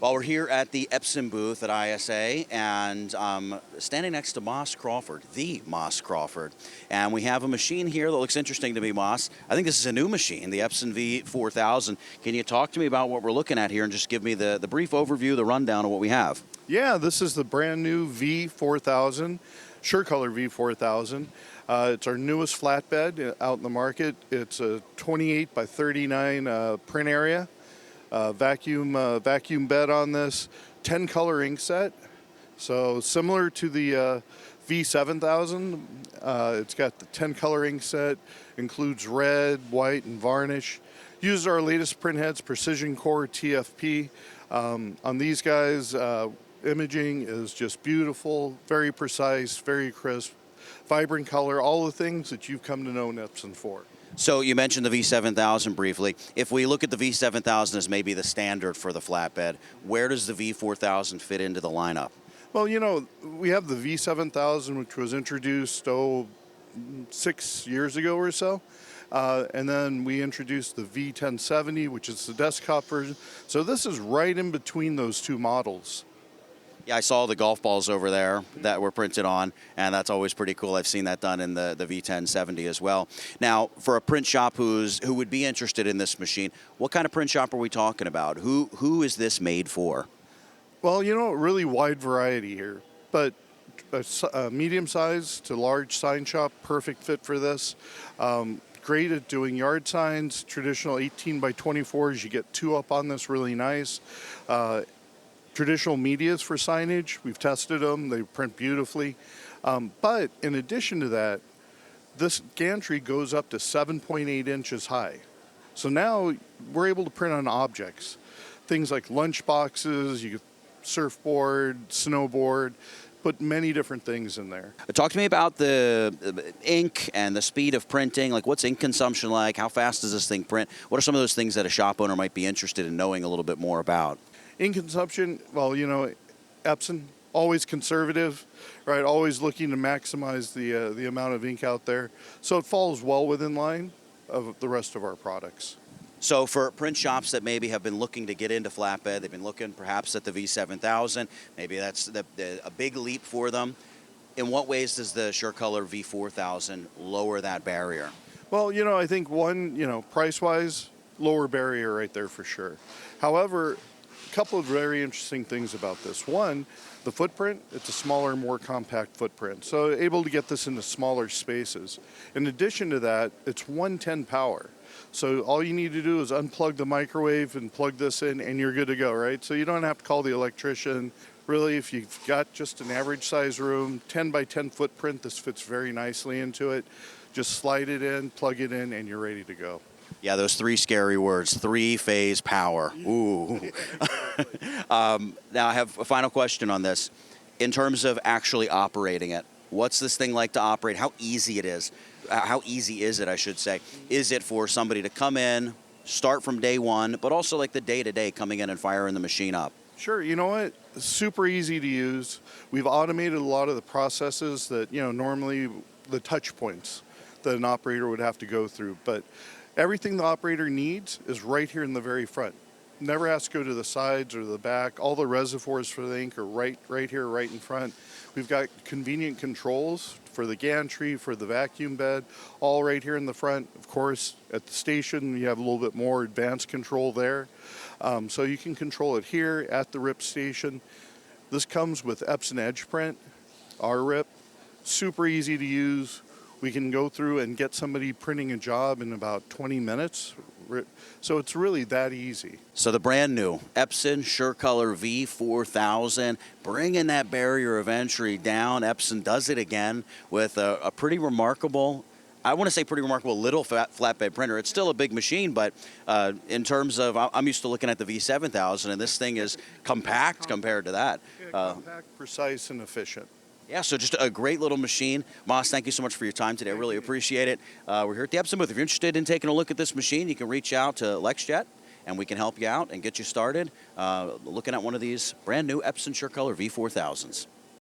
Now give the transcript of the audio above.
Well, we're here at the Epson booth at ISA, and standing next to Moss Crawford, the Moss Crawford. And we have a machine here that looks interesting to me, Moss. I think this is a new machine, the Epson V4000. Can you talk to me about what we're looking at here and just give me the brief overview, the rundown of what we have? Yeah, this is the brand new V4000, SureColor V4000. It's our newest flatbed out in the market. It's a 28 by 39 print area. Vacuum bed on this, 10 color ink set. So similar to the V7000, it's got the 10 color ink set, includes red, white, and varnish. Uses our latest print heads, Precision Core TFP. On these guys, imaging is just beautiful, very precise, very crisp, vibrant color, all the things that you've come to know Epson for. So you mentioned the V7000 briefly. If we look at the V7000 as maybe the standard for the flatbed, where does the V4000 fit into the lineup? Well, you know, we have the V7000, which was introduced, 6 years ago or so. And then we introduced the V1070, which is the desktop version. So this is right in between those two models. Yeah, I saw the golf balls over there that were printed on, and that's always pretty cool. I've seen that done in the V1070 as well. Now, for a print shop who would be interested in this machine, what kind of print shop are we talking about? Who is this made for? Well, you know, really wide variety here, but a medium size to large sign shop, perfect fit for this. Great at doing yard signs, traditional 18 by 24s. You get two up on this, really nice. Traditional medias for signage, we've tested them, they print beautifully. But in addition to that, this gantry goes up to 7.8 inches high. So now we're able to print on objects. Things like lunch boxes, you could surfboard, snowboard, put many different things in there. Talk to me about the ink and the speed of printing. Like, what's ink consumption like? How fast does this thing print? What are some of those things that a shop owner might be interested in knowing a little bit more about? Ink consumption, well, you know, Epson, always conservative, right? Always looking to maximize the amount of ink out there. So it falls well within line of the rest of our products. So for print shops that maybe have been looking to get into flatbed, they've been looking perhaps at the V7000, maybe that's a big leap for them. In what ways does the SureColor V4000 lower that barrier? Well, you know, I think one, you know, price-wise, lower barrier right there for sure. However, a couple of very interesting things about this. One, the footprint, it's a smaller, more compact footprint. So able to get this into smaller spaces. In addition to that, it's 110 power. So all you need to do is unplug the microwave and plug this in and you're good to go, right? So you don't have to call the electrician. Really, if you've got just an average size room, 10 by 10 footprint, this fits very nicely into it. Just slide it in, plug it in, and you're ready to go. Yeah, those three scary words, three-phase power. Ooh. Now, I have a final question on this. In terms of actually operating it, what's this thing like to operate? How easy it is? How easy is it, I should say? Is it for somebody to come in, start from day one, but also like the day-to-day coming in and firing the machine up? Sure, you know what? It's super easy to use. We've automated a lot of the processes that, you know, normally the touch points that an operator would have to go through. But everything the operator needs is right here in the very front. Never has to go to the sides or the back. All the reservoirs for the ink are right here, right in front. We've got convenient controls for the gantry, for the vacuum bed, all right here in the front. Of course, at the station, you have a little bit more advanced control there. So you can control it here at the RIP station. This comes with Epson Edge Print, our RIP. Super easy to use. We can go through and get somebody printing a job in about 20 minutes. So it's really that easy. So the brand new Epson SureColor V4000, bringing that barrier of entry down. Epson does it again with a pretty remarkable, I want to say pretty remarkable little flatbed printer. It's still a big machine, but in terms of, I'm used to looking at the V7000, and this thing is compact compared to that. Compact, precise, and efficient. Yeah, so just a great little machine. Moss, thank you so much for your time today. I really appreciate it. We're here at the Epson booth. If you're interested in taking a look at this machine, you can reach out to LexJet, and we can help you out and get you started looking at one of these brand new Epson SureColor V4000s.